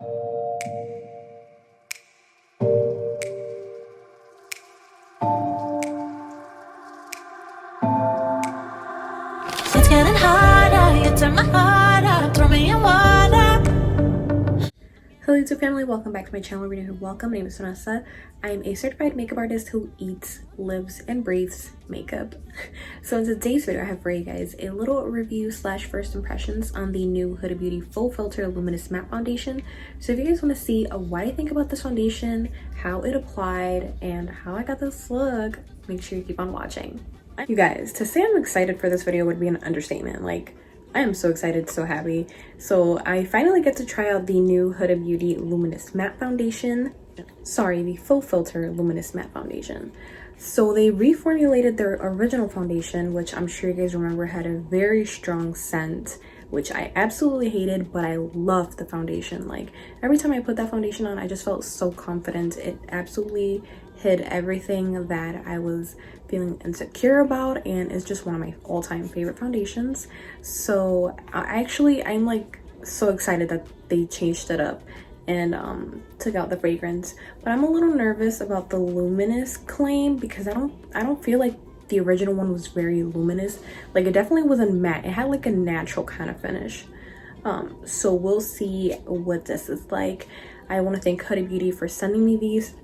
It's getting harder, you turn my heart out, throw me in water. Hello YouTube family, welcome back to my channel. Welcome, my name is Vanessa. I am a certified makeup artist who eats, lives, and breathes makeup. So in today's video, I have for you guys a little review slash first impressions on the new Huda Beauty Faux Filter Luminous Matte Foundation. So if you guys want to see what I think about this foundation, how it applied, and how I got this look, make sure you keep on watching. You guys, to say I'm excited for this video would be an understatement. Like, I am so excited, so happy. So I finally get to try out the new Huda Beauty Luminous Matte Foundation. Sorry, the Faux Filter Luminous Matte Foundation. So they reformulated their original foundation, which I'm sure you guys remember had a very strong scent, which I absolutely hated, but I loved the foundation. Like, every time I put that foundation on, I just felt so confident. It absolutely hid everything that I was feeling insecure about, and it's just one of my all-time favorite foundations. So I'm like so excited that they changed it up and took out the fragrance, but I'm a little nervous about the luminous claim because I don't feel like the original one was very luminous. Like, it definitely wasn't matte, it had like a natural kind of finish. So we'll see what this is like. I want to thank Huda Beauty for sending me these.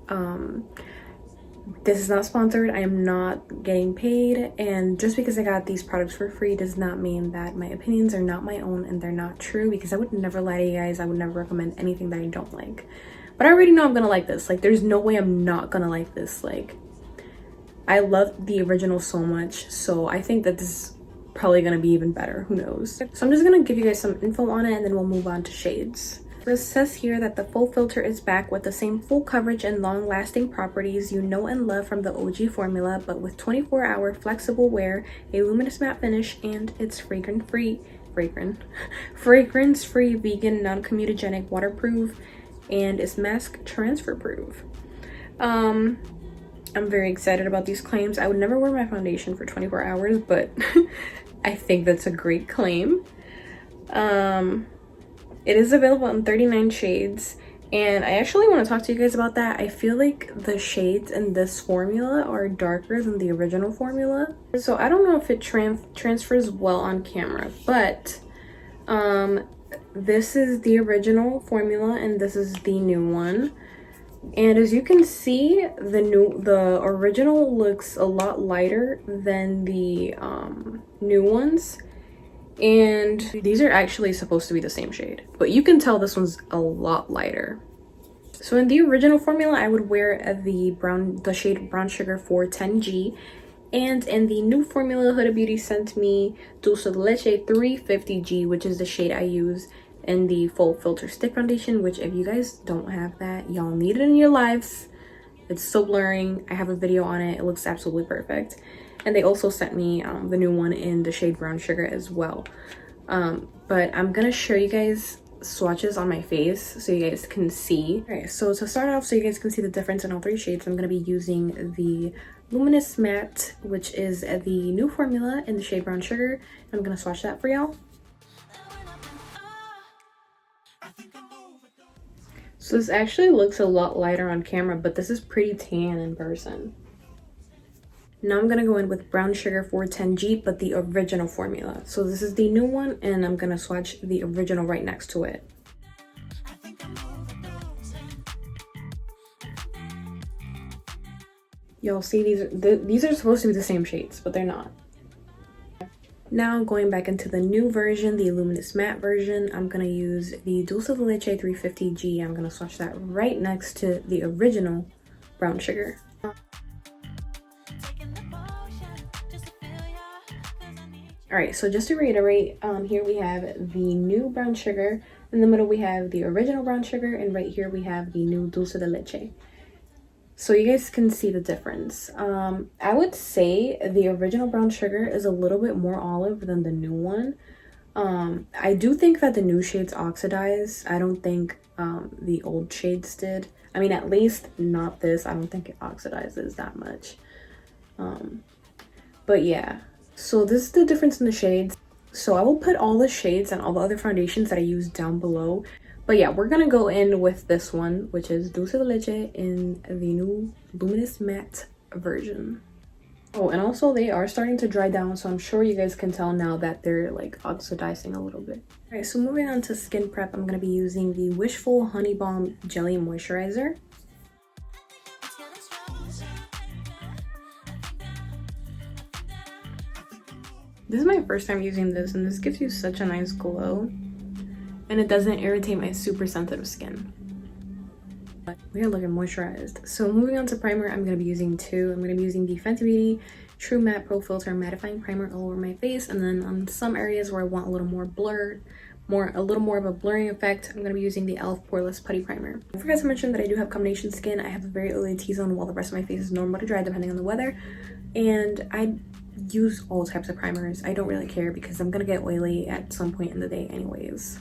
This is not sponsored, I am not getting paid, and just because I got these products for free does not mean that my opinions are not my own and they're not true, because I would never lie to you guys. I would never recommend anything that I don't like. But I already know I'm gonna like this. Like, there's no way I'm not gonna like this. Like, I love the original so much, so I think that this is probably gonna be even better. Who knows? So I'm just gonna give you guys some info on it and then we'll move on to shades. It says here that the Faux Filter is back with the same full coverage and long-lasting properties you know and love from the OG formula, but with 24-hour flexible wear, a luminous matte finish, and it's fragrance-free, vegan, non-comedogenic, waterproof, and is mask transfer proof. I'm very excited about these claims. I would never wear my foundation for 24 hours, but I think that's a great claim. It is available in 39 shades, and I actually want to talk to you guys about that. I feel like the shades in this formula are darker than the original formula. So I don't know if it transfers well on camera, but this is the original formula and this is the new one. And as you can see, the original looks a lot lighter than the new ones. And these are actually supposed to be the same shade, but you can tell this one's a lot lighter. So in the original formula, I would wear the shade Brown Sugar 410G, and in the new formula, Huda Beauty sent me Dulce Leche 350G, which is the shade I use in the Faux Filter Stick Foundation, which if you guys don't have that, y'all need it in your lives. It's so blurring. I have a video on it. It looks absolutely perfect. And they also sent me the new one in the shade Brown Sugar as well. But I'm gonna show you guys swatches on my face so you guys can see. Okay, so to start off, so you guys can see the difference in all three shades, I'm gonna be using the Luminous Matte, which is the new formula in the shade Brown Sugar. I'm gonna swatch that for y'all. So this actually looks a lot lighter on camera, but this is pretty tan in person. Now I'm gonna go in with Brown Sugar 410G, but the original formula. So this is the new one, and I'm gonna swatch the original right next to it. Y'all see, these are supposed to be the same shades, but they're not. Now going back into the new version, the Luminous Matte version, I'm gonna use the Dulce Leche 350G. I'm gonna swatch that right next to the original Brown Sugar. Alright, so just to reiterate, here we have the new Brown Sugar. In the middle we have the original Brown Sugar, and right here we have the new Dulce de Leche. So you guys can see the difference. I would say the original Brown Sugar is a little bit more olive than the new one. I do think that the new shades oxidize. I don't think the old shades did. I mean, at least not this. I don't think it oxidizes that much. But yeah. So this is the difference in the shades. So I will put all the shades and all the other foundations that I use down below. But yeah, we're gonna go in with this one, which is Dulce de Leche in the new Luminous Matte version. Oh, and also they are starting to dry down, so I'm sure you guys can tell now that they're like oxidizing a little bit. All right, so moving on to skin prep, I'm gonna be using the Wishful Honey Balm Jelly Moisturizer. This is my first time using this, and this gives you such a nice glow, and it doesn't irritate my super sensitive skin. We are looking moisturized. So moving on to primer, I'm going to be using two. I'm going to be using the Fenty Beauty True Matte Pro Filter Mattifying Primer all over my face, and then on some areas where I want a little more blurred, a little more of a blurring effect, I'm going to be using the e.l.f. Poreless Putty Primer. I forgot to mention that I do have combination skin. I have a very oily T-zone while the rest of my face is normal to dry depending on the weather, and I use all types of primers. I don't really care because I'm going to get oily at some point in the day anyways.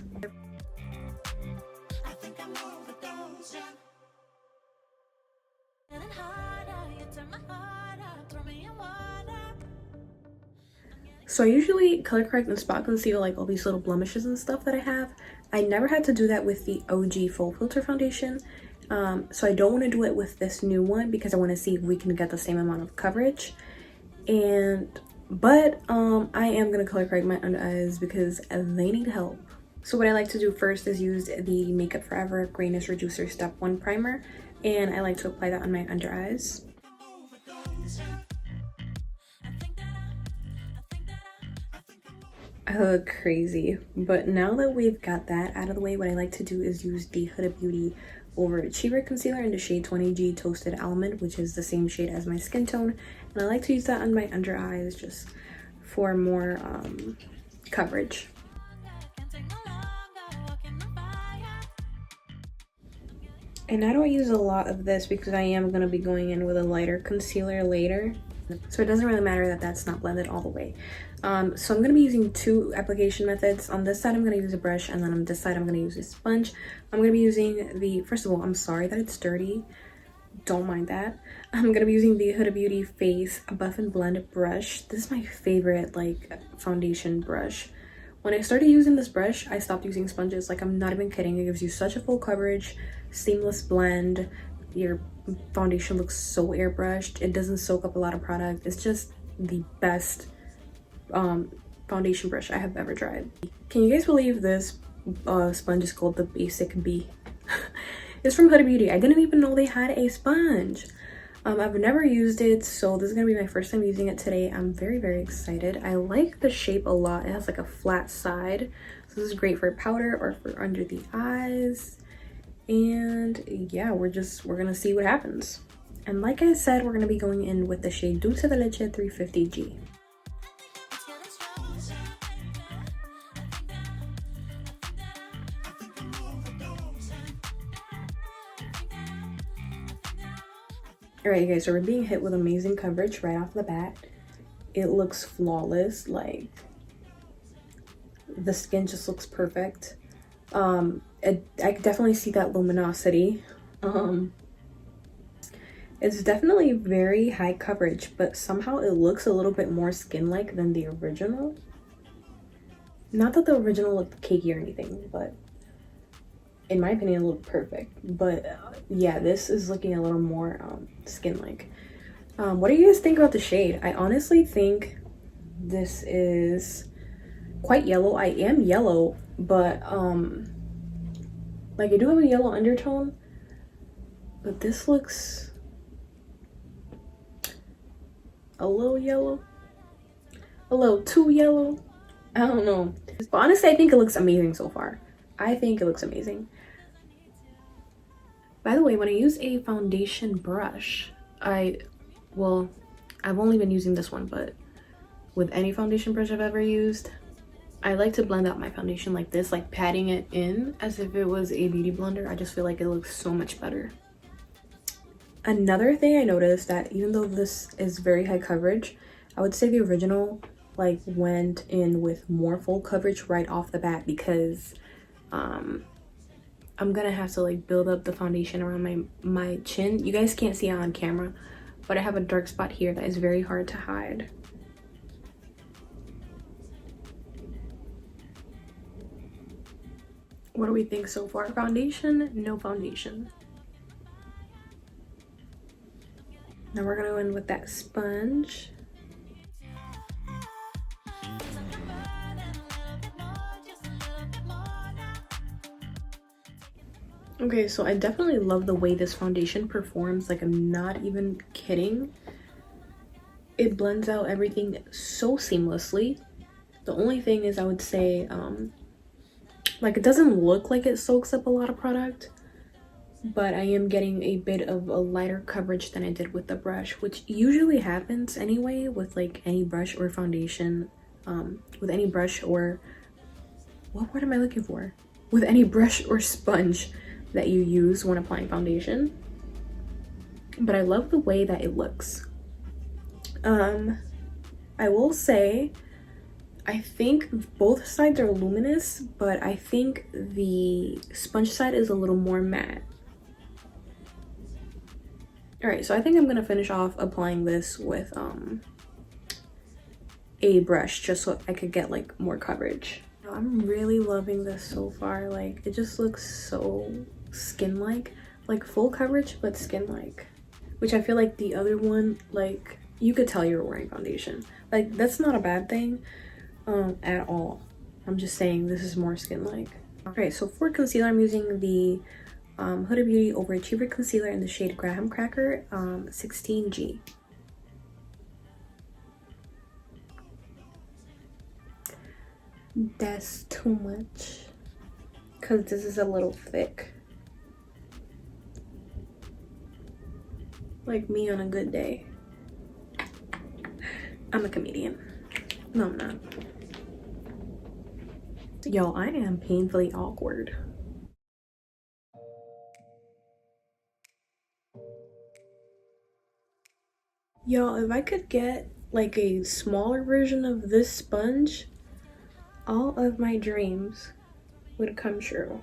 So I usually color correct and spot conceal like all these little blemishes and stuff that I have. I never had to do that with the OG Faux Filter foundation. So I don't want to do it with this new one because I want to see if we can get the same amount of coverage. But I am going to color correct my under eyes because they need help. So what I like to do first is use the Makeup Forever Grayness Reducer Step 1 Primer. And I like to apply that on my under eyes. I look crazy, but now that we've got that out of the way, what I like to do is use the Huda Beauty Overachiever Concealer in the shade 20G Toasted Almond, which is the same shade as my skin tone. And I like to use that on my under eyes just for more coverage. And I don't use a lot of this because I am going to be going in with a lighter concealer later. So it doesn't really matter that that's not blended all the way. So I'm going to be using two application methods. On this side, I'm going to use a brush, and then on this side, I'm going to use a sponge. I'm going to be using the, first of all, I'm sorry that it's dirty. Don't mind that. I'm going to be using the Huda Beauty Face Buff and Blend brush. This is my favorite, like, foundation brush. When I started using this brush, I stopped using sponges. Like, I'm not even kidding. It gives you such a full coverage, seamless blend. Your foundation looks so airbrushed. It doesn't soak up a lot of product. It's just the best foundation brush I have ever tried. Can you guys believe this sponge is called the Basic B? It's from Huda Beauty. I didn't even know they had a sponge. I've never used it, so this is gonna be my first time using it today. I'm very, very excited. I like the shape a lot. It has like a flat side, so this is great for powder or for under the eyes. And yeah, we're gonna see what happens. And like I said, we're gonna be going in with the shade Dulce de Leche 350G. Alright guys, so we're being hit with amazing coverage right off the bat. It looks flawless. Like, the skin just looks perfect. I could definitely see that luminosity. It's definitely very high coverage, but somehow it looks a little bit more skin-like than the original. Not that the original looked cakey or anything, but in my opinion it looked perfect. But yeah, this is looking a little more skin-like. What do you guys think about the shade? I honestly think this is quite yellow. I am yellow, but like, I do have a yellow undertone, but this looks a little yellow, a little too yellow. I don't know, but honestly I think it looks amazing so far. I think it looks amazing. By the way, when I use a foundation brush, well, I've only been using this one, but with any foundation brush I've ever used, I like to blend out my foundation like this, like patting it in as if it was a beauty blender. I just feel like it looks so much better. Another thing I noticed, that even though this is very high coverage, I would say the original like went in with more full coverage right off the bat, because I'm gonna have to like build up the foundation around my chin. You guys can't see it on camera, but I have a dark spot here that is very hard to hide. What do we think so far? Foundation? No foundation. Now we're gonna go in with that sponge. Okay, so I definitely love the way this foundation performs. Like, I'm not even kidding. It blends out everything so seamlessly. The only thing is, I would say, like, it doesn't look like it soaks up a lot of product, but I am getting a bit of a lighter coverage than I did with the brush, which usually happens anyway with like any brush or foundation, with any brush or, what word am I looking for? With any brush or sponge that you use when applying foundation. But I love the way that it looks. I will say, I think both sides are luminous, but I think the sponge side is a little more matte. All right, so I think I'm gonna finish off applying this with a brush just so I could get like more coverage. I'm really loving this so far. Like, it just looks so skin-like, like full coverage but skin-like, which I feel like the other one, like, you could tell you were wearing foundation. Like, that's not a bad thing at all. I'm just saying this is more skin-like. Alright, so for concealer, I'm using the Huda Beauty Overachiever concealer in the shade Graham Cracker 16G. That's too much because this is a little thick. Like me on a good day. I'm a comedian. No, I'm not. Yo, I am painfully awkward. Yo, if I could get like a smaller version of this sponge, all of my dreams would come true.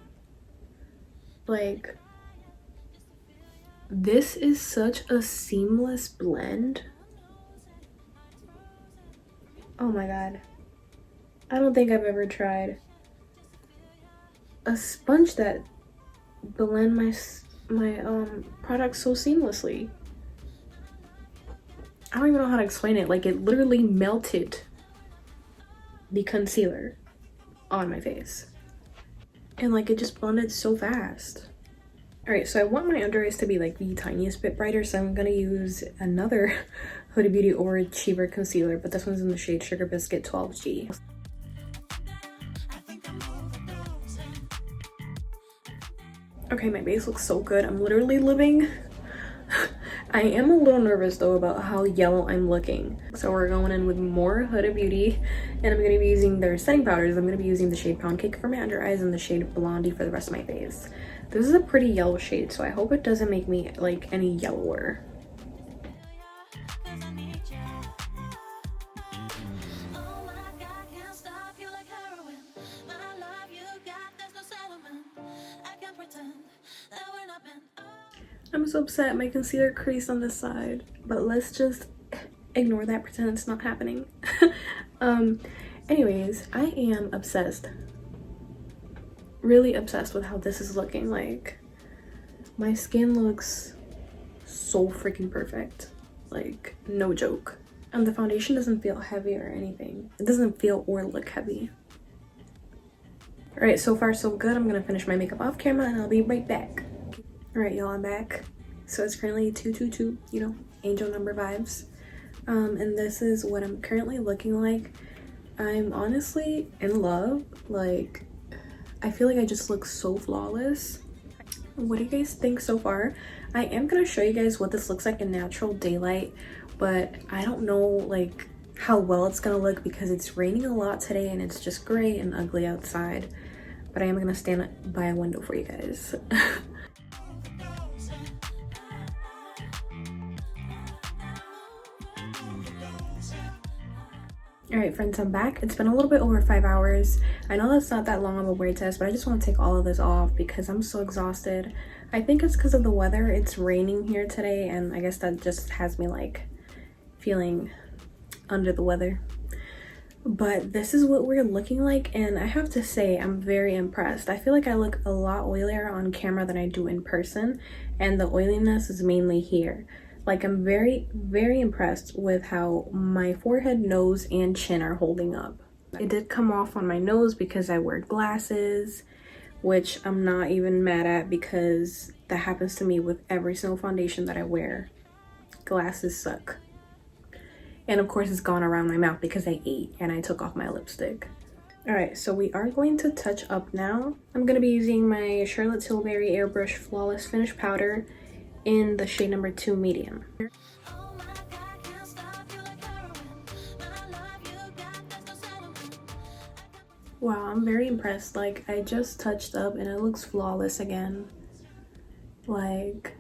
Like, this is such a seamless blend. Oh my god. I don't think I've ever tried a sponge that blend my products so seamlessly. I don't even know how to explain it. Like, it literally melted the concealer on my face. And like, it just blended so fast. Alright, so I want my under eyes to be like the tiniest bit brighter, so I'm gonna use another Huda Beauty Overachiever concealer, but this one's in the shade Sugar Biscuit 12G. Okay, my base looks so good. I'm literally living. I am a little nervous though about how yellow I'm looking. So we're going in with more Huda Beauty, and I'm going to be using their setting powders. I'm going to be using the shade Pound Cake for my under eyes and the shade Blondie for the rest of my face. This is a pretty yellow shade, so I hope it doesn't make me like any yellower. I'm so upset my concealer creased on this side, but let's just ignore that, pretend it's not happening. Anyways, I am obsessed, really obsessed with how this is looking. Like, my skin looks so freaking perfect, like no joke. And the foundation doesn't feel heavy or anything. It doesn't feel or look heavy. All right, so far so good. I'm gonna finish my makeup off camera and I'll be right back. All right, y'all, I'm back. So it's currently 222, you know, angel number vibes. And this is what I'm currently looking like. I'm honestly in love. Like, I feel like I just look so flawless. What do you guys think so far? I am gonna show you guys what this looks like in natural daylight, but I don't know like how well it's gonna look because it's raining a lot today and it's just gray and ugly outside. But I am gonna stand by a window for you guys. Alright friends, I'm back. It's been a little bit over 5 hours. I know that's not that long of a wear test, but I just want to take all of this off because I'm so exhausted. I think it's because of the weather. It's raining here today, and I guess that just has me like feeling under the weather. But this is what we're looking like, and I have to say I'm very impressed. I feel like I look a lot oilier on camera than I do in person, and the oiliness is mainly here. Like, I'm very impressed with how my forehead, nose, and chin are holding up. It did come off on my nose because I wear glasses, which I'm not even mad at because that happens to me with every single foundation that I wear. Glasses suck. And of course it's gone around my mouth because I ate and I took off my lipstick. Alright, so we are going to touch up now. I'm going to be using my Charlotte Tilbury Airbrush Flawless Finish Powder in the shade number 2 medium. Wow, I'm very impressed. Like, I just touched up and it looks flawless again. Like,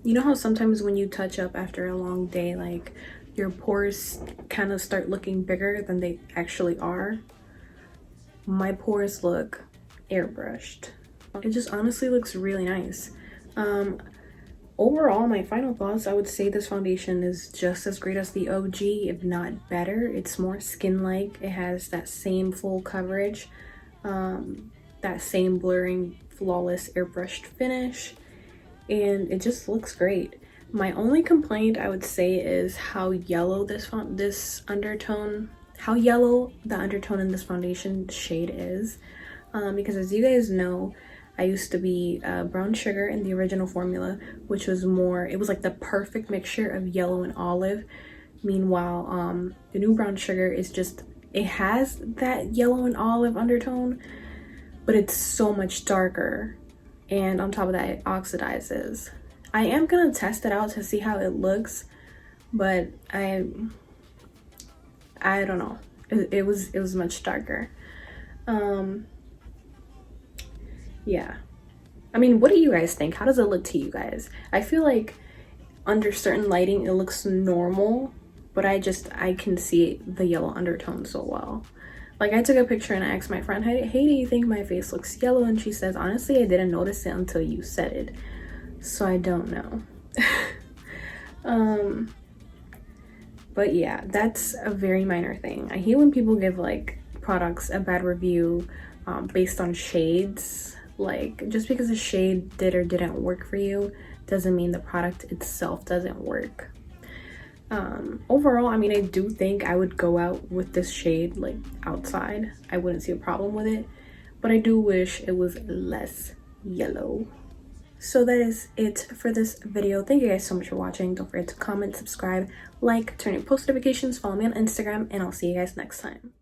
you know how sometimes when you touch up after a long day, like, your pores kind of start looking bigger than they actually are? My pores look airbrushed. It just honestly looks really nice. Overall, my final thoughts, I would say this foundation is just as great as the OG, if not better. It's more skin-like. It has that same full coverage, that same blurring, flawless airbrushed finish, and it just looks great. My only complaint I would say is how yellow the undertone in this foundation shade is, because as you guys know, I used to be brown sugar in the original formula, which was more, it was like the perfect mixture of yellow and olive. Meanwhile, the new brown sugar is just, it has that yellow and olive undertone, but it's so much darker, and on top of that it oxidizes. I am gonna test it out to see how it looks, but I don't know. It was much darker. Yeah. I mean, what do you guys think? How does it look to you guys? I feel like under certain lighting it looks normal, but I can see the yellow undertone so well. Like, I took a picture and I asked my friend, hey, do you think my face looks yellow? And she says, honestly, I didn't notice it until you said it. So I don't know. But yeah, that's a very minor thing. I hate when people give like products a bad review based on shades. Like, just because a shade did or didn't work for you doesn't mean the product itself doesn't work. Overall, I mean, I do think I would go out with this shade like outside. I wouldn't see a problem with it, but I do wish it was less yellow. So that is it for this video. Thank you guys so much for watching. Don't forget to comment, subscribe, like, turn on post notifications, follow me on Instagram, and I'll see you guys next time.